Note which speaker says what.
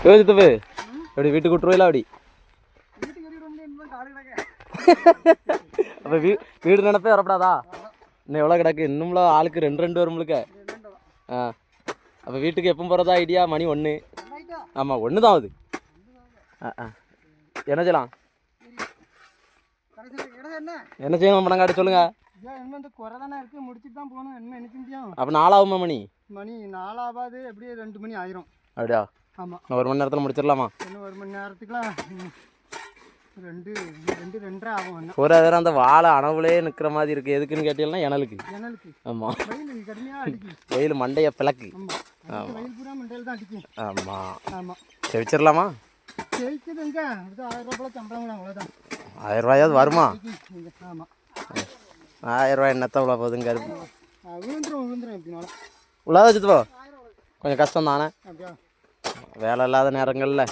Speaker 1: யோசித்து எப்படி வீட்டுக்கு விட்டுருவீங்களா அப்படி? அப்போ வீடு நினைப்பே வரப்படாதா? இன்னும் எவ்வளோ கிடக்கு? இன்னும்ல ஆளுக்கு 2 வரும்ளுக்க. ஆ அப்போ வீட்டுக்கு எப்போ போகிறதா ஐடியா? மணி 1. ஆமாம் 1 தான் ஆகுது. என்ன செய்யலாம்? என்ன செய்யணும் பணங்காட்டி சொல்லுங்கள். அப்போ 4 ஆகுமா மணி?
Speaker 2: மணி 4 ஆகாது, எப்படியே 2 மணி ஆயிரும்.
Speaker 1: அப்படியா?
Speaker 2: ஆமாம்.
Speaker 1: 1 மணி நேரத்தில் முடிச்சிடலாமா?
Speaker 2: இன்னும் 1 மணி நேரத்துக்குலாம் 2-2.5 ஆகும்.
Speaker 1: ஒரு நேரம் அந்த வாழை அணவுலே நிற்கிற மாதிரி இருக்குது. எதுக்குன்னு கேட்டீங்கன்னா எனலுக்கு. ஆமாம், வெயில் மண்டைய பிளக்கு. ஆமாம், ஆமாம். செவிச்சிடலாமா? 1000 ரூபாயாவது வருமா? 1000 ரூபாய் என்னத்த உள்ள போகுதுங்க? உள்ளாத வச்சுட்டு போ. கொஞ்சம் கஷ்டம் தானே வேலை இல்லாத நேரங்களில்.